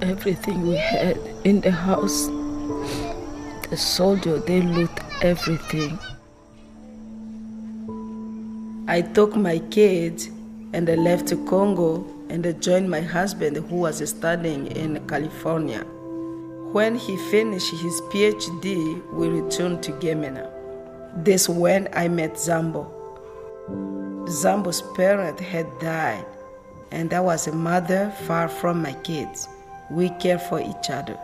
everything we had in the house. The soldiers, they loot everything. I took my kids and I left to Congo and I joined my husband who was studying in California. When he finished his PhD, we returned to Gemena. This when I met Zambo. Zambo's parents had died, and I was a mother far from my kids. We cared for each other.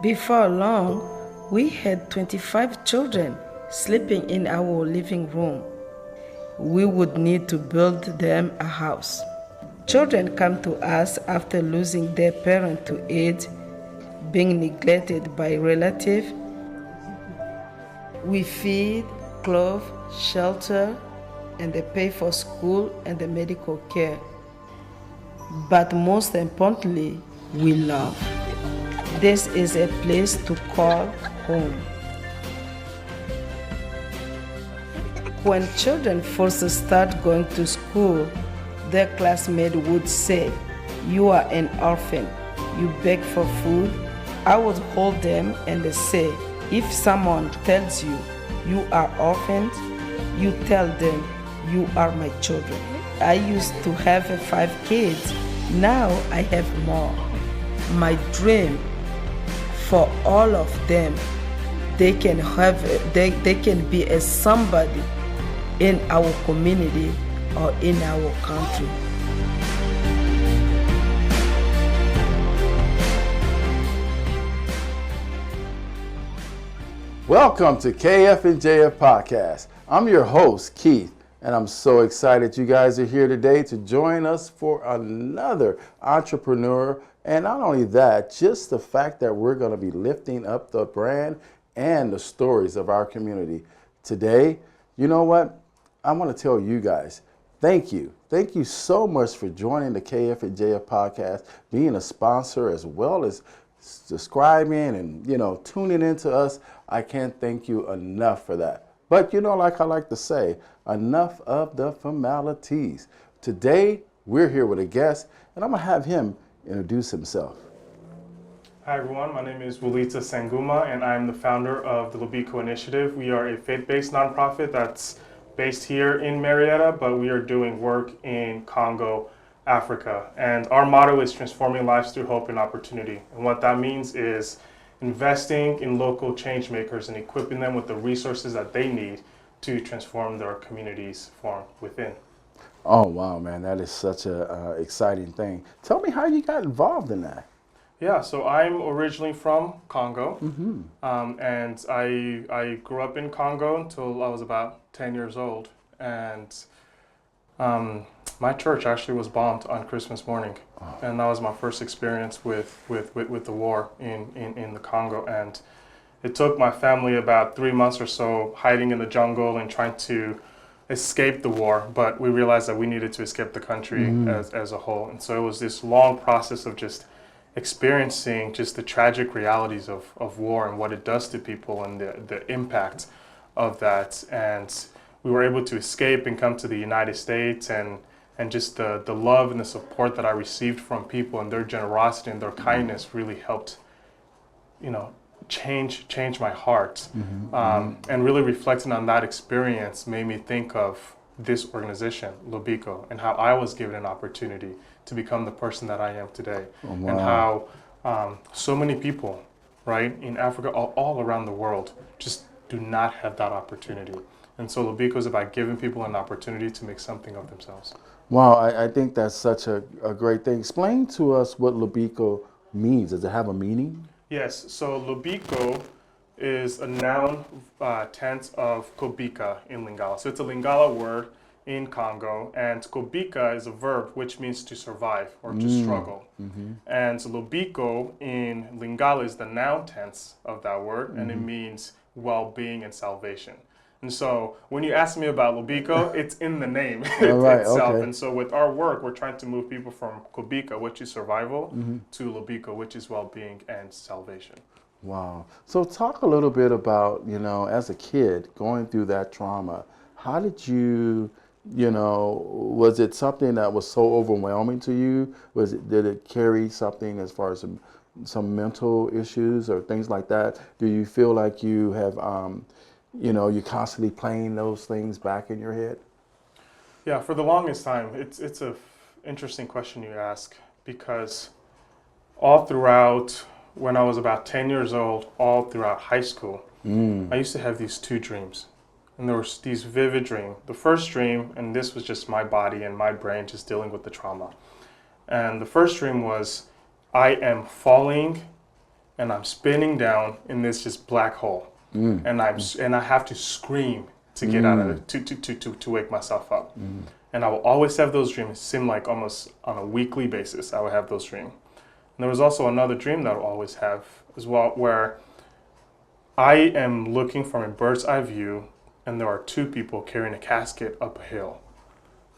Before long, we had 25 children sleeping in our living room. We would need to build them a house. Children come to us after losing their parent to AIDS, being neglected by relatives. We feed, clothe, shelter, and they pay for school and the medical care. But most importantly, we love. This is a place to call home. When children first start going to school, their classmates would say, "You are an orphan, you beg for food." I would hold them and say, "If someone tells you you are orphans, you tell them you are my children." I used to have 5 kids. Now I have more. My dream for all of them, they can be a somebody in our community or in our country. Welcome to KF&JF Podcast. I'm your host, Keith, and I'm so excited you guys are here today to join us for another entrepreneur. And not only that, just the fact that we're going to be lifting up the brand and the stories of our community. Today, you know what? I want to tell you guys, thank you. Thank you so much for joining the KF&JF Podcast, being a sponsor as well as subscribing and, tuning into us. I can't thank you enough for that. But, like I like to say, enough of the formalities. Today, we're here with a guest, and I'm going to have him introduce himself. Hi, everyone. My name is Wilita Sanguma, and I'm the founder of the Lobiko Initiative. We are a faith-based nonprofit that's based here in Marietta, but we are doing work in Congo, Africa. And our motto is transforming lives through hope and opportunity. And what that means is investing in local change makers and equipping them with the resources that they need to transform their communities from within. Oh, wow, man. That is such a exciting thing. Tell me how you got involved in that. Yeah, so I'm originally from Congo, Mm-hmm. and I grew up in Congo until I was about 10 years old. And my church actually was bombed on Christmas morning. Oh. And that was my first experience with the war in the Congo. And it took my family about 3 months or so hiding in the jungle and trying to escape the war, but we realized that we needed to escape the country as a whole. And so it was this long process of just experiencing just the tragic realities of war and what it does to people and the impact of that. And we were able to escape and come to the United States, and just the love and the support that I received from people and their generosity and their kindness really helped, change my heart. And really reflecting on that experience made me think of this organization, Lobiko, and how I was given an opportunity to become the person that I am today. Oh, wow. And how so many people, right, in Africa, all around the world, just do not have that opportunity. And so Lobiko is about giving people an opportunity to make something of themselves. Wow, I think that's such a great thing. Explain to us what Lobiko means. Does it have a meaning? Yes, so Lobiko is a noun tense of kobika in Lingala. So it's a Lingala word in Congo, and kobika is a verb which means to survive or to struggle. Mm-hmm. And so Lobiko in Lingala is the noun tense of that word, and it means well-being and salvation. And so when you ask me about Lobiko, it's in the name itself. Okay. And so with our work, we're trying to move people from kobika, which is survival, to Lobiko, which is well-being and salvation. Wow. So talk a little bit about, as a kid going through that trauma, how did you, was it something that was so overwhelming to you? Did it carry something as far as some mental issues or things like that? Do you feel like you have, you're constantly playing those things back in your head? Yeah, for the longest time, it's a interesting question you ask, because all throughout when I was about 10 years old, all throughout high school, I used to have these two dreams. And there were these vivid dreams. The first dream, and this was just my body and my brain just dealing with the trauma. And the first dream was, I am falling and I'm spinning down in this just black hole. And I have to scream to get out of it, to wake myself up. And I will always have those dreams. It seemed like almost on a weekly basis I would have those dreams. And there was also another dream that I would always have as well, where I am looking from a bird's eye view and there are two people carrying a casket up a hill.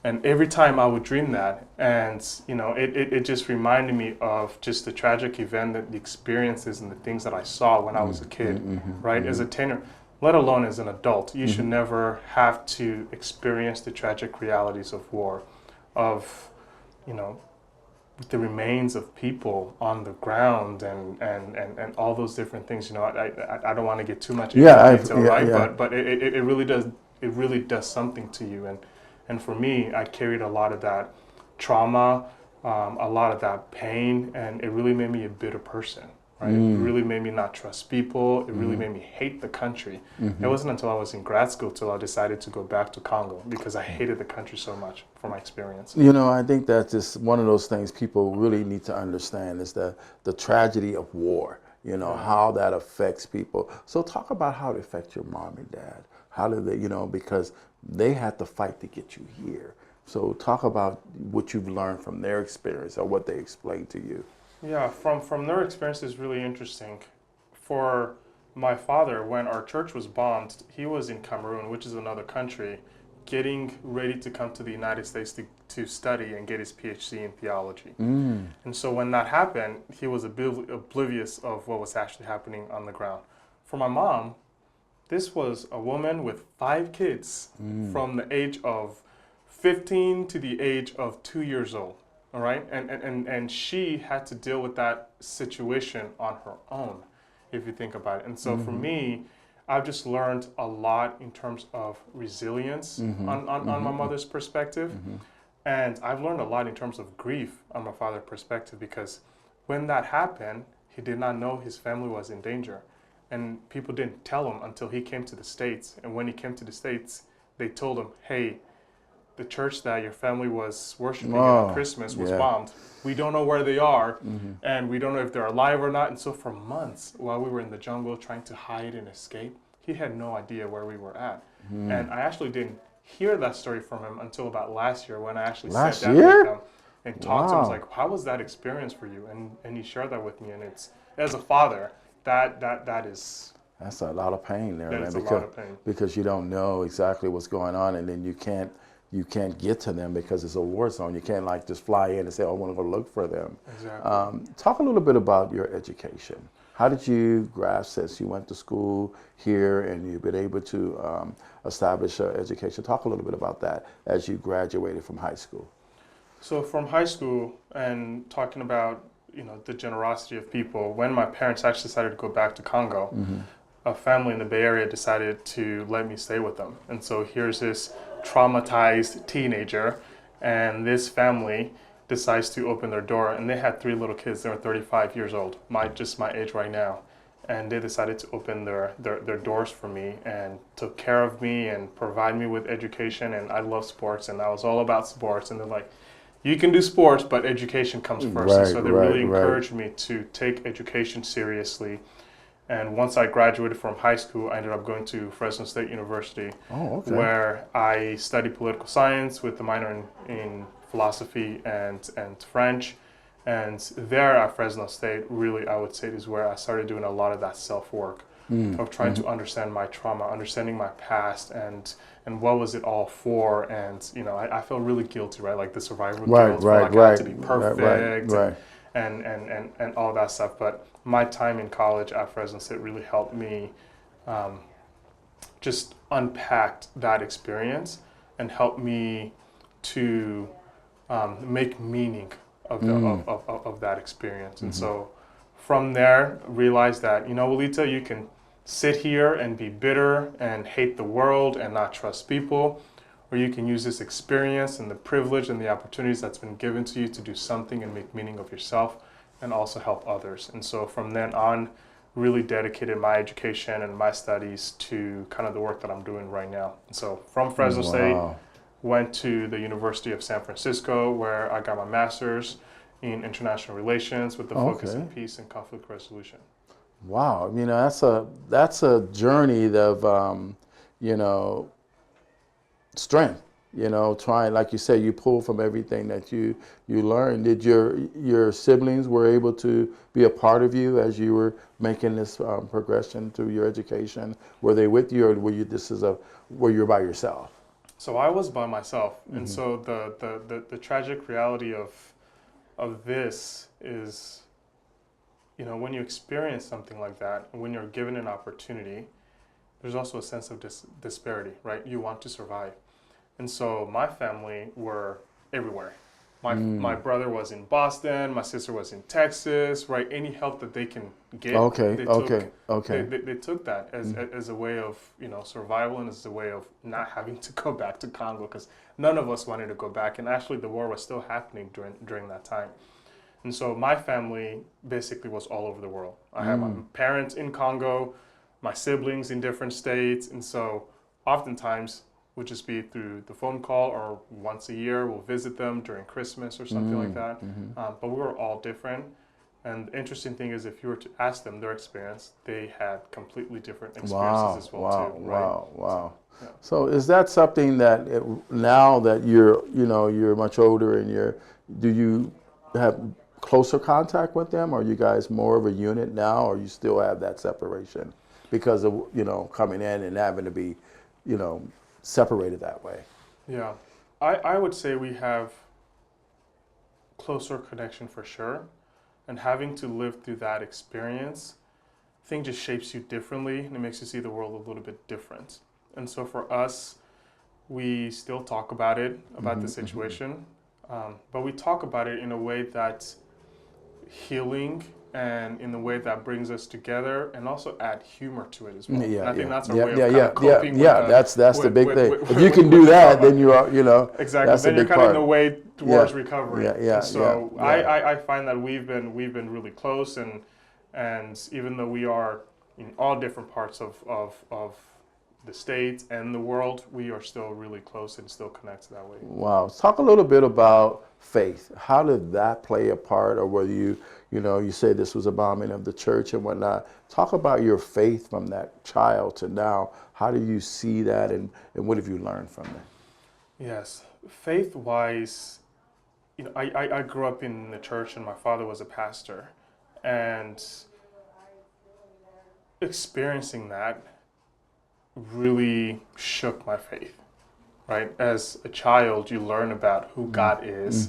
And every time I would dream that, and it just reminded me of just the tragic event, that the experiences and the things that I saw when I was a kid, right? As a teenager, let alone as an adult, you should never have to experience the tragic realities of war, of, the remains of people on the ground and all those different things. I don't want to get too much into detail, right? Yeah. But it really does something to you. And for me, I carried a lot of that trauma, a lot of that pain, and it really made me a bitter person, right? It really made me not trust people. It really made me hate the country. It wasn't until I was in grad school till I decided to go back to Congo, because I hated the country so much from my experience. I think that's just one of those things people really need to understand, is the tragedy of war, how that affects people. So talk about how it affects your mom and dad. How did they, because they had to fight to get you here. So talk about what you've learned from their experience or what they explained to you. Yeah, from their experience is really interesting. For my father, when our church was bombed, he was in Cameroon, which is another country, getting ready to come to the United States to study and get his PhD in theology. And so when that happened, he was oblivious of what was actually happening on the ground. For my mom, this was a woman with 5 kids from the age of 15 to the age of 2 years old. All right, and she had to deal with that situation on her own, if you think about it. And so for me, I've just learned a lot in terms of resilience on my mother's perspective. And I've learned a lot in terms of grief on my father's perspective, because when that happened, he did not know his family was in danger. And people didn't tell him until he came to the States. And when he came to the States, they told him, hey, the church that your family was worshiping on Christmas was bombed. We don't know where they are, and we don't know if they're alive or not. And so for months, while we were in the jungle trying to hide and escape, he had no idea where we were at. And I actually didn't hear that story from him until about last year, when I actually sat down with him and talked to him. I was like, how was that experience for you? And he shared that with me. And it's, as a father, that is... That's a lot of pain there, man. That's a lot of pain. Because you don't know exactly what's going on, and then you can't get to them because it's a war zone. You can't just fly in and say, I want to go look for them. Exactly. Talk a little bit about your education. How did you grasp, since you went to school here and you've been able to establish education? Talk a little bit about that as you graduated from high school. So from high school, and talking about the generosity of people, when my parents actually decided to go back to Congo, a family in the Bay Area decided to let me stay with them. And so here's this traumatized teenager, and this family decides to open their door, and they had 3 little kids. They were 35 years old, just my age right now, and they decided to open their doors for me and took care of me and provide me with education. And I love sports, and I was all about sports, and they're like, you can do sports, but education comes first. And so they really encouraged me to take education seriously. And once I graduated from high school, I ended up going to Fresno State University, where I studied political science with a minor in philosophy and French. And there at Fresno State, really, I would say, is where I started doing a lot of that self-work of trying to understand my trauma, understanding my past, and what was it all for. And, I felt really guilty, right? Like the survivor guilt, like I had to be perfect, and all that stuff. But my time in college at Fresno State really helped me just unpack that experience and help me to make meaning of that experience. And so from there, realized that, Wilita, you can sit here and be bitter and hate the world and not trust people, or you can use this experience and the privilege and the opportunities that's been given to you to do something and make meaning of yourself and also help others. And so from then on, really dedicated my education and my studies to kind of the work that I'm doing right now. And so from Fresno State, went to the University of San Francisco, where I got my master's in international relations with the focus on peace and conflict resolution. Wow, that's a journey of strength. Trying, like you said, you pull from everything that you learned. Did your siblings were able to be a part of you as you were making this progression through your education? Were they with you, or were you by yourself? So I was by myself, and so the tragic reality of this is, when you experience something like that, when you're given an opportunity, there's also a sense of disparity, right? You want to survive. And so my family were everywhere. My brother was in Boston, my sister was in Texas, right? Any help that they can get, they took that as a way of, survival, and as a way of not having to go back to Congo, because none of us wanted to go back. And actually the war was still happening during that time. And so my family basically was all over the world. I had my parents in Congo, my siblings in different states, and so oftentimes would just be through the phone call, or once a year we'll visit them during Christmas or something like that. But we were all different. And the interesting thing is, if you were to ask them their experience, they had completely different experiences as well too. Right? Wow. So is that something that now that you're much older and do you have closer contact with them? Or are you guys more of a unit now, or you still have that separation because of coming in and having to be separated that way? Yeah, I would say we have closer connection for sure, and having to live through that experience, I think, just shapes you differently, and it makes you see the world a little bit different. And so for us, we still talk about the situation, but we talk about it in a way that's healing, and in the way that brings us together, and also add humor to it as well. And I think that's our way of kind of coping with that's the big thing. If you can do that, then you are, exactly. That's then a you're big kind part. of in the way towards recovery. So I find that we've been really close, and even though we are in all different parts of the States and the world, we are still really close and still connected that way. Wow. Talk a little bit about faith. How did that play a part, or whether you say this was a bombing of the church and whatnot. Talk about your faith from that child to now. How do you see that, and what have you learned from that? Yes. Faith-wise, I grew up in the church, and my father was a pastor, and experiencing that really shook my faith, right? As a child, you learn about who God is,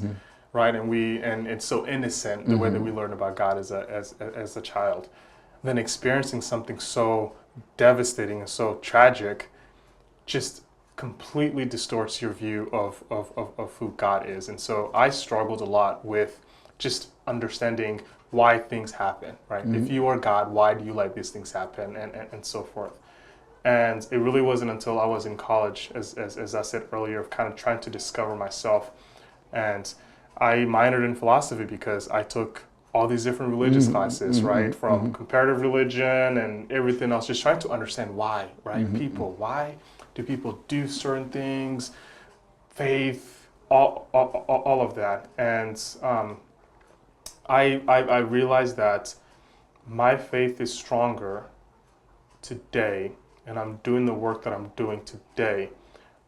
right? And it's so innocent, the way that we learn about God as a child. Then experiencing something so devastating and so tragic just completely distorts your view of who God is. And so I struggled a lot with just understanding why things happen, right? If you are God, why do you let these things happen, and so forth. And it really wasn't until I was in college, as I said earlier, of kind of trying to discover myself. And I minored in philosophy because I took all these different religious classes, right? From comparative religion and everything else, just trying to understand why, right? Why do people do certain things? Faith, all of that. And I realized that my faith is stronger today, and I'm doing the work that I'm doing today,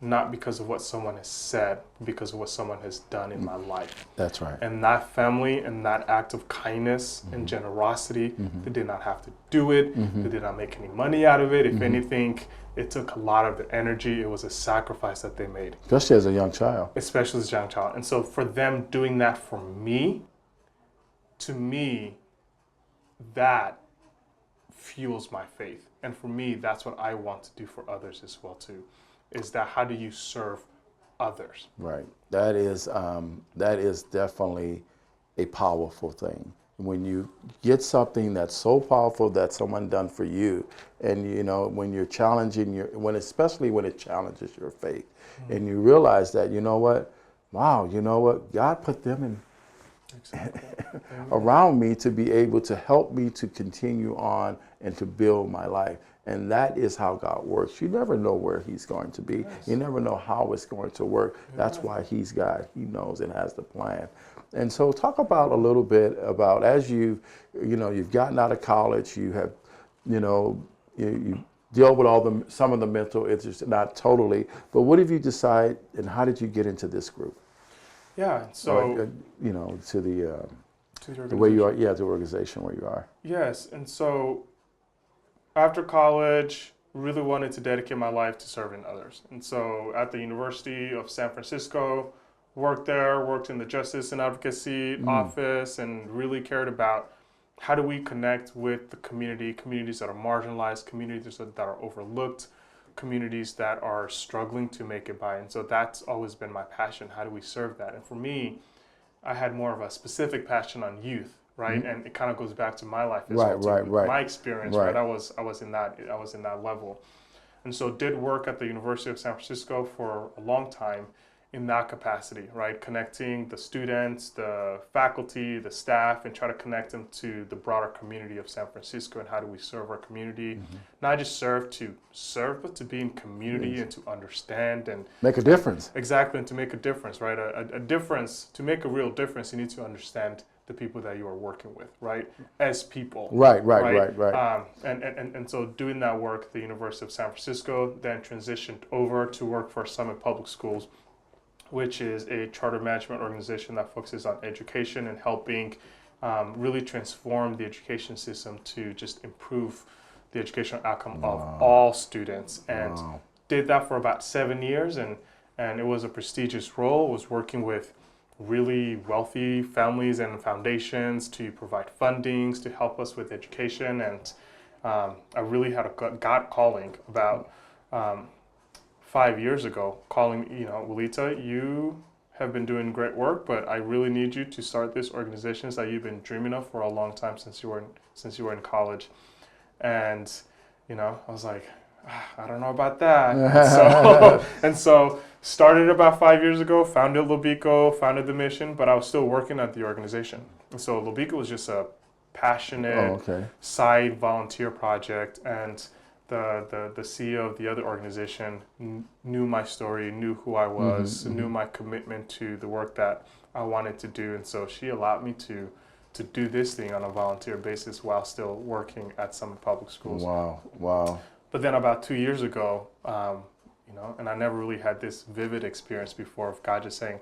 not because of what someone has said, but because of what someone has done in my life. That's right. And that family and that act of kindness and generosity, they did not have to do it. They did not make any money out of it. If anything, it took a lot of the energy. It was a sacrifice that they made. Especially as a young child. Especially as a young child. And so for them doing that for me, to me, that fuels my faith. And for me, that's what I want to do for others as well too, is that how do you serve others? Right. That is definitely a powerful thing. when you get something that's so powerful that someone done for you, and you know, when you're challenging especially when it challenges your faith, and you realize that, you know what, wow, you know what, God put them in around me to be able to help me to continue on and to build my life. And that is how God works. You never know where he's going to be. Yes. You never know how it's going to work. That's why he's God. He knows and has the plan. And so talk about a little bit about, as you've gotten out of college, you have, you deal with some of the mental issues, not totally, but what have you decided and how did you get into this group? Yeah, so to the way you are, the organization where you are. Yes, and so after college, really wanted to dedicate my life to serving others. And so at the University of San Francisco, worked in the Justice and Advocacy office, and really cared about how do we connect with the communities that are marginalized, communities that are overlooked, communities that are struggling to make it by. And so that's always been my passion. How do we serve that? And for me, I had more of a specific passion on youth, right? Mm-hmm. And it kind of goes back to my life as well, too. My experience, right? I was in that level. And so did work at the University of San Francisco for a long time in that capacity, right? Connecting the students, the faculty, the staff, and try to connect them to the broader community of San Francisco, and how do we serve our community. Not just serve, but to be in community and to understand and make a difference. Exactly, and to make a difference, right? A difference, to make a real difference, you need to understand the people that you are working with, right? As people. Right. And so doing that work at the University of San Francisco, then transitioned over to work for Summit Public Schools, which is a charter management organization that focuses on education and helping really transform the education system to just improve the educational outcome of all students. And did that for about 7 years, and it was a prestigious role. Was working with really wealthy families and foundations to provide fundings to help us with education. And I really had a God calling about 5 years ago, calling, Wilita, you have been doing great work, but I really need you to start this organization that you've been dreaming of for a long time since you were in college. And I was like, I don't know about that. And so started about 5 years ago, founded Lobiko, founded the mission, but I was still working at the organization. And so Lobiko was just a passionate side volunteer project, and the CEO of the other organization knew my story, knew who I was, knew my commitment to the work that I wanted to do, and so she allowed me to do this thing on a volunteer basis while still working at Summit Public Schools. Wow. But then about 2 years ago, and I never really had this vivid experience before of God just saying,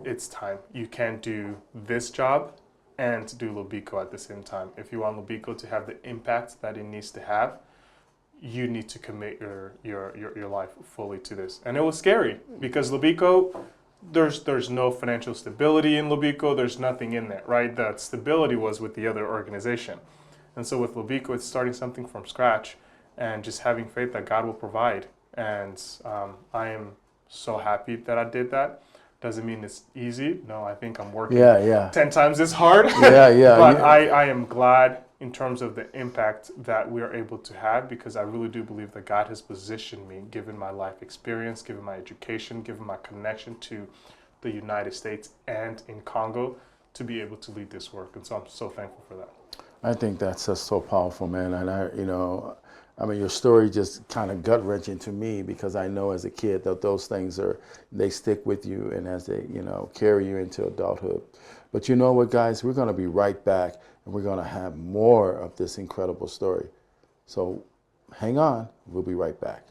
it's time. You can't do this job and do Lobiko at the same time. If you want Lobiko to have the impact that it needs to have, you need to commit your life fully to this. And it was scary because Lobiko, there's no financial stability in Lobiko. There's nothing in there, right? The stability was with the other organization. And so with Lobiko, it's starting something from scratch and just having faith that God will provide. And I am so happy that I did that. Doesn't mean it's easy. No, I think I'm working 10 times as hard. But I am glad in terms of the impact that we are able to have, because I really do believe that God has positioned me, given my life experience, given my education, given my connection to the United States and in Congo, to be able to lead this work. And so I'm so thankful for that. I think that's just so powerful, man. And your story just kind of gut-wrenching to me, because I know as a kid that those things they stick with you, and as they, carry you into adulthood. But you know what, guys? We're going to be right back, and we're going to have more of this incredible story. So hang on. We'll be right back.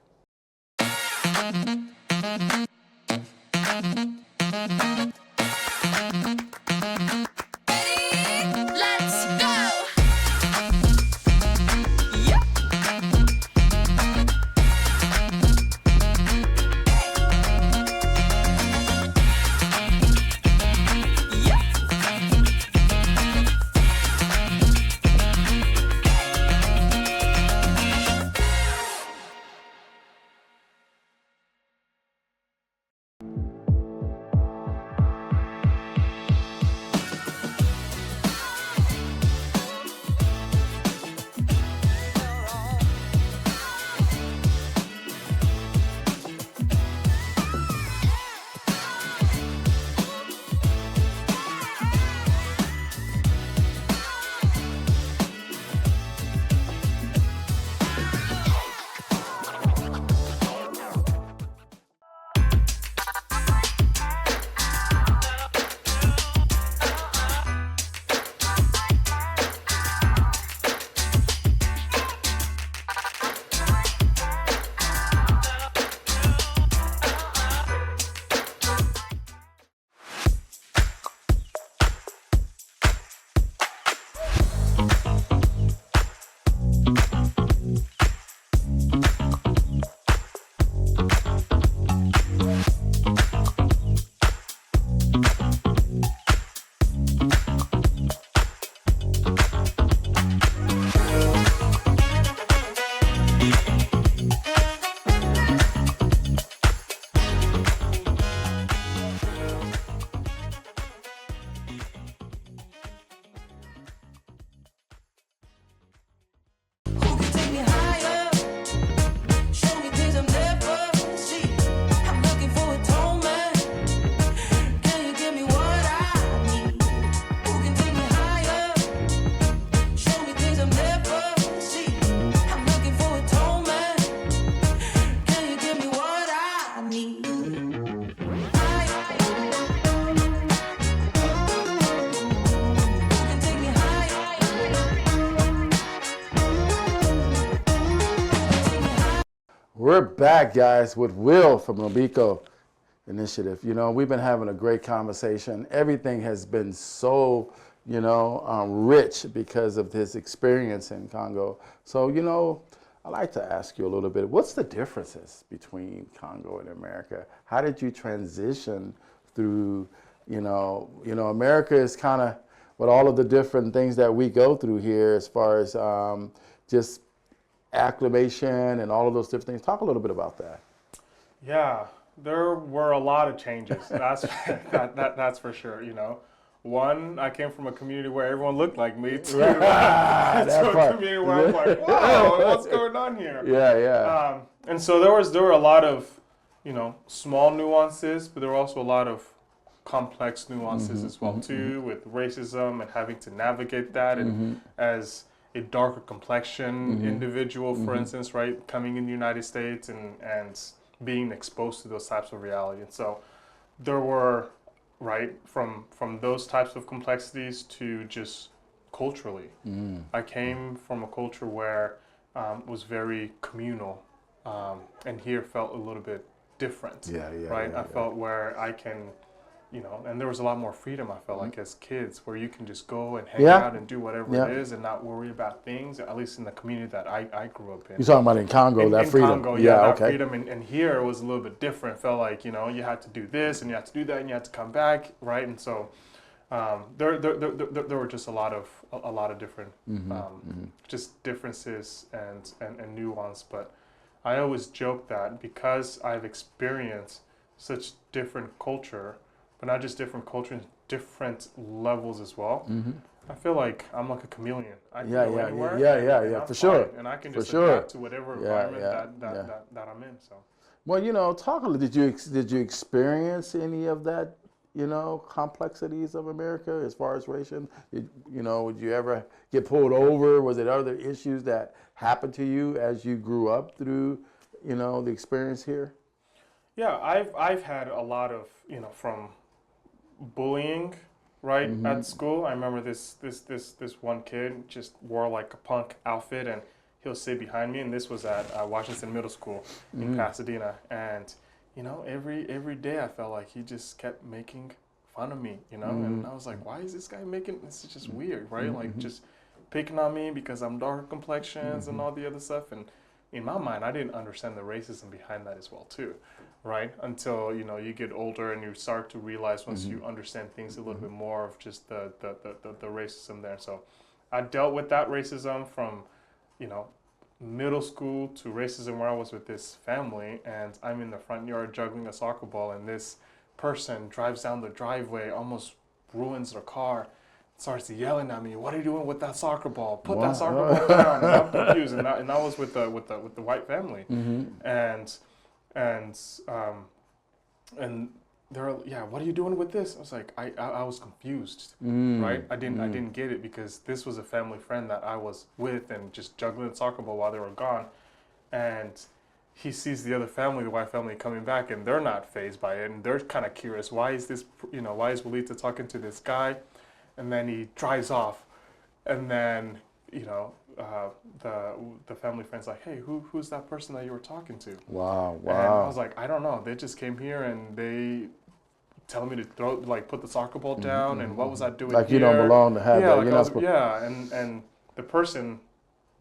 We're back, guys, with Will from Lobiko Initiative. You know, we've been having a great conversation. Everything has been so, rich because of his experience in Congo. So, I'd like to ask you a little bit, what's the differences between Congo and America? How did you transition through, America is kind of, with all of the different things that we go through here as far as just acclimation and all of those different things. Talk a little bit about that. Yeah, there were a lot of changes. That's that's for sure. One, I came from a community where everyone looked like me to a community where I'm like, whoa, what's going on here? Yeah. And so there were a lot of, small nuances, but there were also a lot of complex nuances as well too, with racism and having to navigate that, and as a darker complexion individual, for instance, right, coming in the United States and being exposed to those types of reality. And so there were, right, from those types of complexities to just culturally. I came from a culture where it was very communal, and here felt a little bit different, right? I felt where I can, and there was a lot more freedom, I felt like, as kids, where you can just go and hang out and do whatever it is and not worry about things, at least in the community that I grew up in. You're talking about in Congo, that freedom. In Congo, that freedom. And here it was a little bit different. It felt like, you had to do this and you had to do that and you had to come back, right? And so there were just a lot of different just differences and nuance. But I always joke that because I've experienced such different culture, but not just different cultures, different levels as well. I feel like I'm like a chameleon. I can go anywhere. For sure. And I can just adapt to whatever environment that I'm in. So. Well, talk a little. Did you experience any of that? Complexities of America as far as racism. Would you ever get pulled over? Was it other issues that happened to you as you grew up through, the experience here? Yeah, I've had a lot of, from bullying, right, at school. I remember this one kid just wore like a punk outfit, and he'll sit behind me, and this was at Washington Middle School in Pasadena, and every day I felt like he just kept making fun of me, and I was like, why is this guy making this? Is just weird, right? Like just picking on me because I'm darker complexions and all the other stuff. And in my mind, I didn't understand the racism behind that as well too, right? Until you get older and you start to realize, once you understand things a little bit more, of just the racism there. So I dealt with that racism from middle school to racism where I was with this family, and I'm in the front yard juggling a soccer ball, and this person drives down the driveway, almost ruins their car, starts yelling at me, "What are you doing with that soccer ball? Put that soccer ball down!" And I'm confused, and I was with the white family, and they're like, "Yeah, what are you doing with this?" I was like, I was confused, right? I didn't get it, because this was a family friend that I was with and just juggling the soccer ball while they were gone, and he sees the other family, the white family, coming back, and they're not fazed by it, and they're kind of curious, why is Wilita talking to this guy? And then he drives off, and then the family friend's like, "Hey, who's that person that you were talking to?" Wow. And I was like, "I don't know. They just came here and they telling me to put the soccer ball down, and what was I doing like here? You don't belong to have that. Like You're not supposed. And the person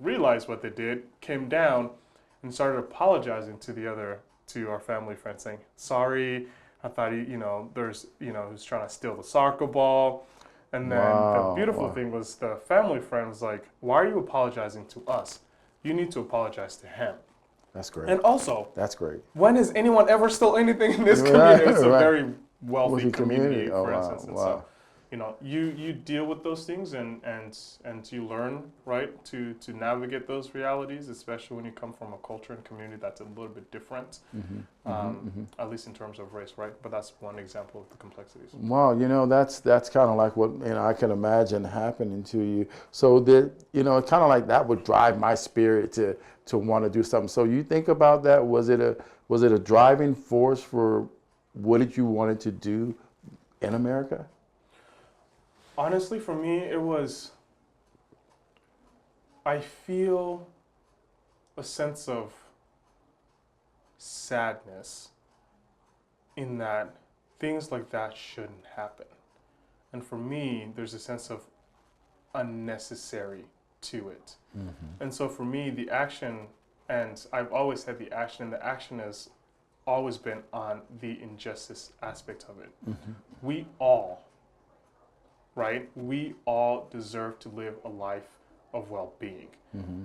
realized what they did, came down, and started apologizing to our family friend, saying, "Sorry, I thought he was trying to steal the soccer ball." And then the beautiful thing was, the family friend was like, "Why are you apologizing to us? You need to apologize to him." That's great. And also, that's great. When has anyone ever stole anything in this community? It's a very wealthy community, for instance. And so, you deal with those things, and you learn, right, to navigate those realities, especially when you come from a culture and community that's a little bit different, at least in terms of race, right? But that's one example of the complexities. Wow, that's kind of like what I can imagine happening to you. So that kind of like that would drive my spirit to want to do something. So you think about that. Was it a driving force for what did you wanted to do in America? Honestly, for me, it was, I feel a sense of sadness in that things like that shouldn't happen. And for me, there's a sense of unnecessary to it. And so for me, the action, and I've always had the action, and the action has always been on the injustice aspect of it. We all, right? We all deserve to live a life of well-being.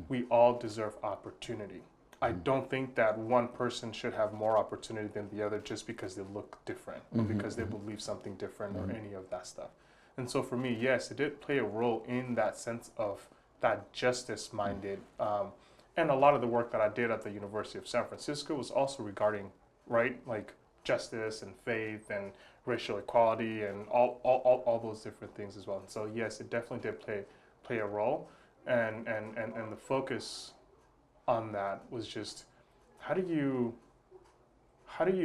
We all deserve opportunity. I don't think that one person should have more opportunity than the other just because they look different or because they believe something different or any of that stuff. And so for me, yes, it did play a role in that sense of that justice-minded. And a lot of the work that I did at the University of San Francisco was also regarding, right, like justice and faith and racial equality and all those different things as well. And so yes, it definitely did play a role. And the focus on that was just how do you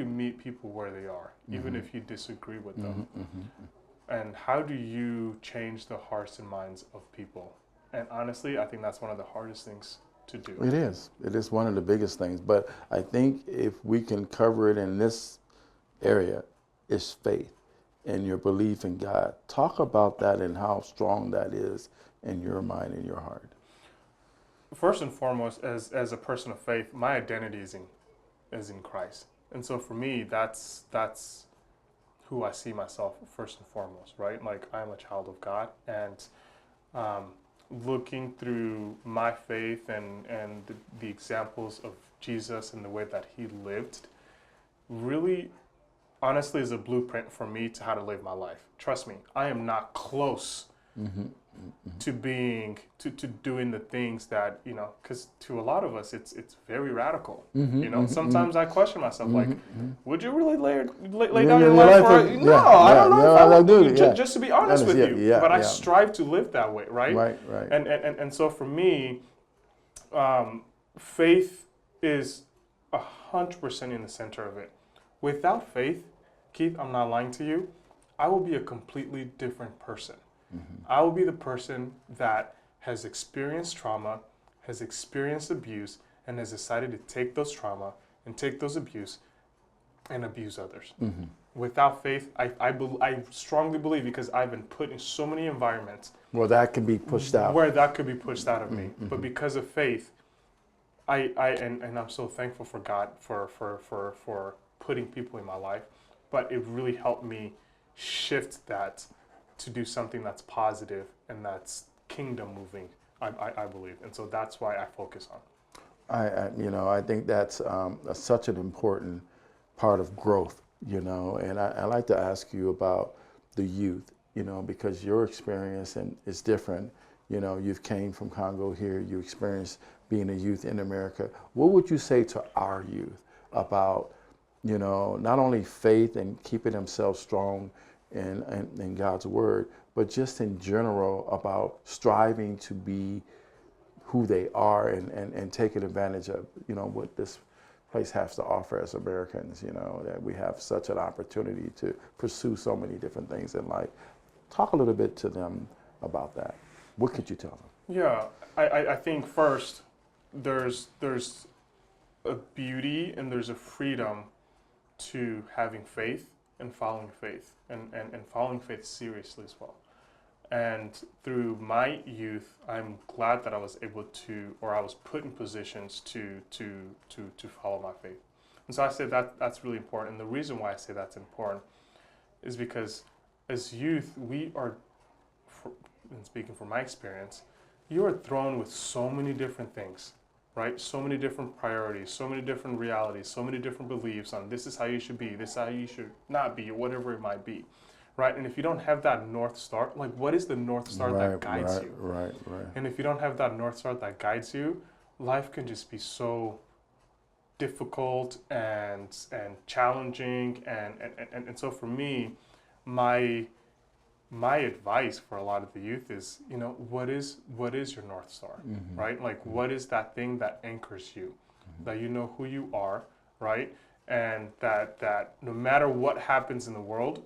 meet people where they are, even if you disagree with them? And how do you change the hearts and minds of people? And honestly, I think that's one of the hardest things to do. It is. It is one of the biggest things. But I think if we can cover it in this area, it's faith and your belief in God. Talk about that and how strong that is in your mind and your heart. First and foremost, as a person of faith, my identity is in Christ. And so for me, that's who I see myself first and foremost, right? Like I'm a child of God, and looking through my faith and the examples of Jesus and the way that he lived really honestly is a blueprint for me to how to live my life. Trust me, I am not close to being to doing the things that, you know, because to a lot of us it's very radical. You know, sometimes I question myself, like, would you really lay down your life for no, I don't know if I would do it. Just to be honest with you. But I strive to live that way, right? Right. And so for me, faith is 100% in the center of it. Without faith, Keith, I'm not lying to you, I will be a completely different person. I will be the person that has experienced trauma, has experienced abuse, and has decided to take those trauma and take those abuse and abuse others. Without faith, I strongly believe, because I've been put in so many environments where that can be pushed out. Of me. But because of faith, and I'm so thankful for God for putting people in my life, but it really helped me shift that to do something that's positive and that's kingdom moving, I believe. And so that's why I focus on. I think that's such an important part of growth, you know, and I like to ask you about the youth, you know, because your experience is different. You know, you've came from Congo here, you experienced being a youth in America. What would you say to our youth about, you know, not only faith and keeping themselves strong in God's word, but just in general about striving to be who they are and taking advantage of, you know, what this place has to offer as Americans, you know, that we have such an opportunity to pursue so many different things in life. Talk a little bit to them about that. What could you tell them? Yeah, I think first there's a beauty and there's a freedom to having faith and following faith and following faith seriously as well. And through my youth, I'm glad that I was able to, or I was put in positions to follow my faith. And so I say that's really important. And the reason why I say that's important is because as youth, we are, and speaking from my experience, you are thrown with so many different things, right? So many different priorities, so many different realities, so many different beliefs on this is how you should be, this is how you should not be, or whatever it might be, right? And if you don't have that North Star, like what is the North Star that guides you? Right. And if you don't have that North Star that guides you, life can just be so difficult and challenging. And so for me, my advice for a lot of the youth is, you know, what is your North Star, right? Like, what is that thing that anchors you, that you know who you are, right? And that no matter what happens in the world,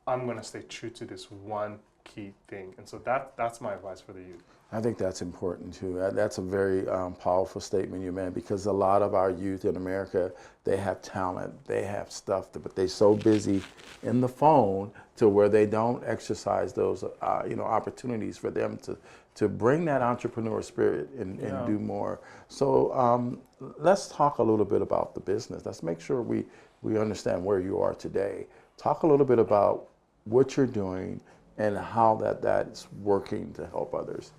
I'm going to stay true to this one key thing. And so that's my advice for the youth. I think that's important too. That's a very powerful statement you made, because a lot of our youth in America, they have talent, they have stuff, but they're so busy in the phone to where they don't exercise those opportunities for them to bring that entrepreneur spirit and do more. So let's talk a little bit about the business. Let's make sure we understand where you are today. Talk a little bit about what you're doing and how that's working to help others.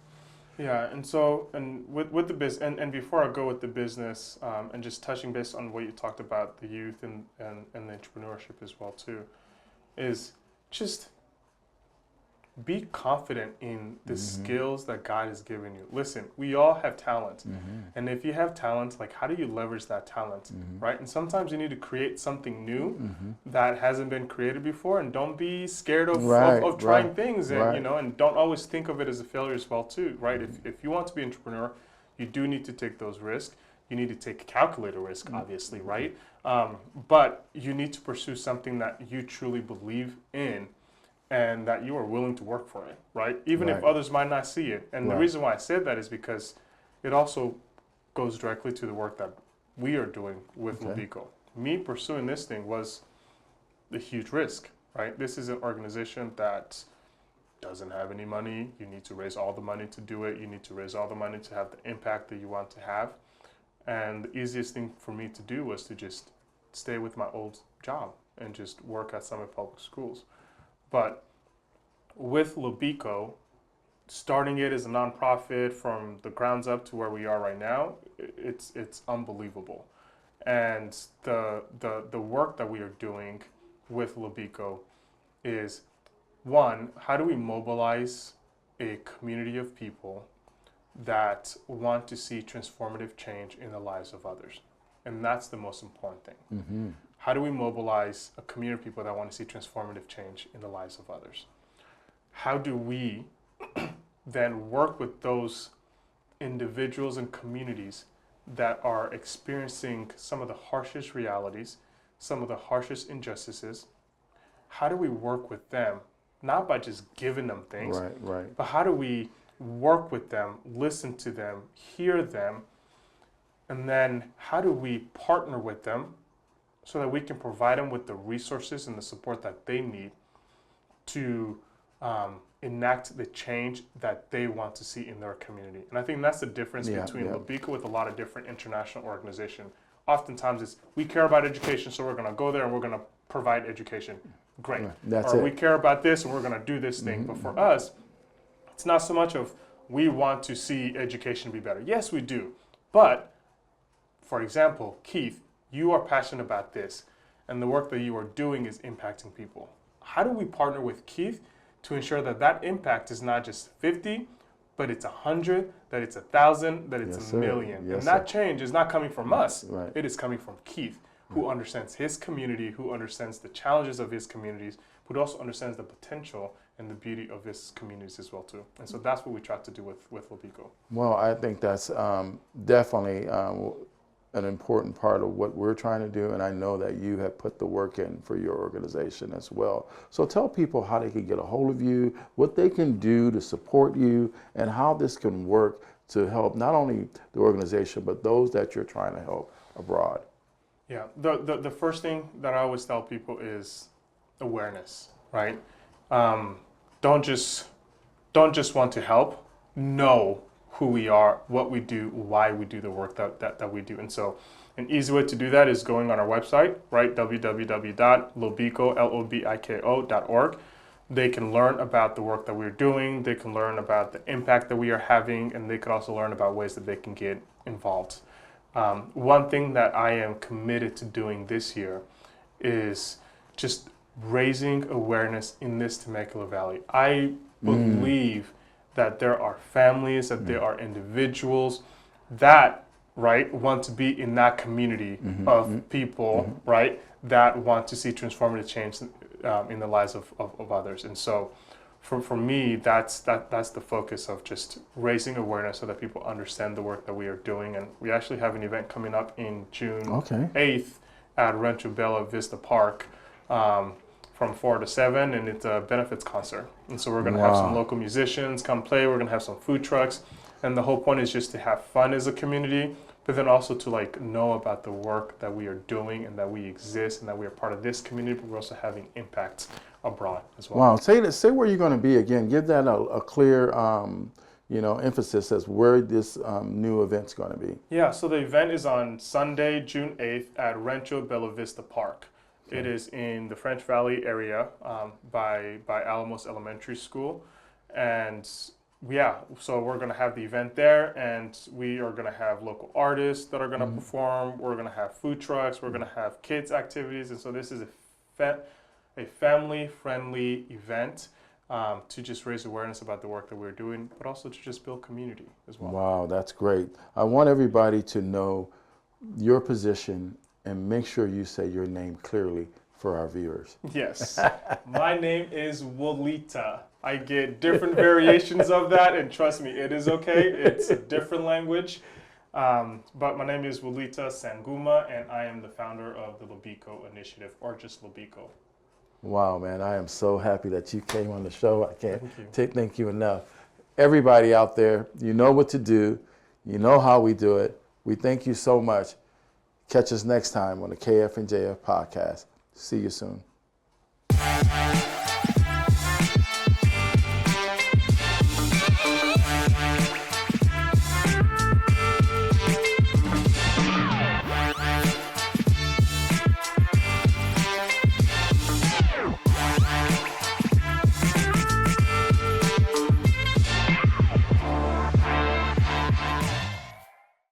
Yeah, and so, and with the business, and before I go with the business, and just touching base on what you talked about, the youth and the entrepreneurship as well too, is just be confident in the skills that God has given you. Listen, we all have talent, and if you have talent, like, how do you leverage that talent, right? And sometimes you need to create something new that hasn't been created before, and don't be scared of trying things, and and don't always think of it as a failure as well too, right? If you want to be an entrepreneur, you do need to take those risks. You need to take a calculated risk, obviously, right? But you need to pursue something that you truly believe in, and that you are willing to work for it, right? Even if others might not see it. And the reason why I said that is because it also goes directly to the work that we are doing with Lobiko. Me pursuing this thing was a huge risk, right? This is an organization that doesn't have any money. You need to raise all the money to do it. You need to raise all the money to have the impact that you want to have. And the easiest thing for me to do was to just stay with my old job and just work at Summit Public Schools. But with Lobiko, starting it as a nonprofit from the grounds up to where we are right now, it's unbelievable. And the work that we are doing with Lobiko is, one, how do we mobilize a community of people that want to see transformative change in the lives of others? And that's the most important thing. How do we mobilize a community of people that want to see transformative change in the lives of others? How do we then work with those individuals and communities that are experiencing some of the harshest realities, some of the harshest injustices? How do we work with them, not by just giving them things, but how do we work with them, listen to them, hear them, and then how do we partner with them so that we can provide them with the resources and the support that they need to enact the change that they want to see in their community. And I think that's the difference between Lobiko with a lot of different international organizations. Oftentimes it's, we care about education, so we're going to go there and we're going to provide education. Great. We care about this and we're going to do this thing. But for us, it's not so much of we want to see education be better. Yes, we do. But, for example, Keith, you are passionate about this, and the work that you are doing is impacting people. How do we partner with Keith to ensure that that impact is not just 50, but it's 100, that it's 1,000, that it's a million? And that change is not coming from us. It is coming from Keith, who understands his community, who understands the challenges of his communities, but also understands the potential and the beauty of his communities as well too. And so that's what we try to do with Lobiko. Well, I think that's definitely an important part of what we're trying to do, and I know that you have put the work in for your organization as well. So tell people how they can get a hold of you, what they can do to support you, and how this can work to help not only the organization, but those that you're trying to help abroad. Yeah, the first thing that I always tell people is awareness, right? Don't just want to help. Know who we are, what we do, why we do the work that we do. And so an easy way to do that is going on our website, right? www.lobiko.org. They can learn about the work that we're doing, they can learn about the impact that we are having, and they can also learn about ways that they can get involved. One thing that I am committed to doing this year is just raising awareness in this Temecula Valley. I believe that there are families, that there are individuals that, right, want to be in that community of people, right, that want to see transformative change in the lives of others. And so for me, that's the focus of just raising awareness so that people understand the work that we are doing. And we actually have an event coming up in June 8th at Rancho Bella Vista Park for from 4 to 7, and it's a benefits concert. And so we're going to have some local musicians come play. We're going to have some food trucks. And the whole point is just to have fun as a community, but then also to like know about the work that we are doing and that we exist and that we are part of this community, but we're also having impact abroad as well. Wow. Say where you're going to be again. Give that a clear emphasis as where this new event's going to be. Yeah, so the event is on Sunday, June 8th at Rancho Bella Vista Park. It is in the French Valley area by Alamos Elementary School. And yeah, so we're going to have the event there, and we are going to have local artists that are going to perform. We're going to have food trucks. We're going to have kids activities. And so this is a family-friendly event to just raise awareness about the work that we're doing, but also to just build community as well. Wow, that's great. I want everybody to know your position and make sure you say your name clearly for our viewers. Yes. My name is Wilita. I get different variations of that, and trust me, it is okay. It's a different language. But my name is Wilita Sanguma, and I am the founder of the Lobiko Initiative, or just Lobiko. Wow, man, I am so happy that you came on the show. I can't thank you enough. Everybody out there, you know what to do. You know how we do it. We thank you so much. Catch us next time on the KF&JF podcast. See you soon.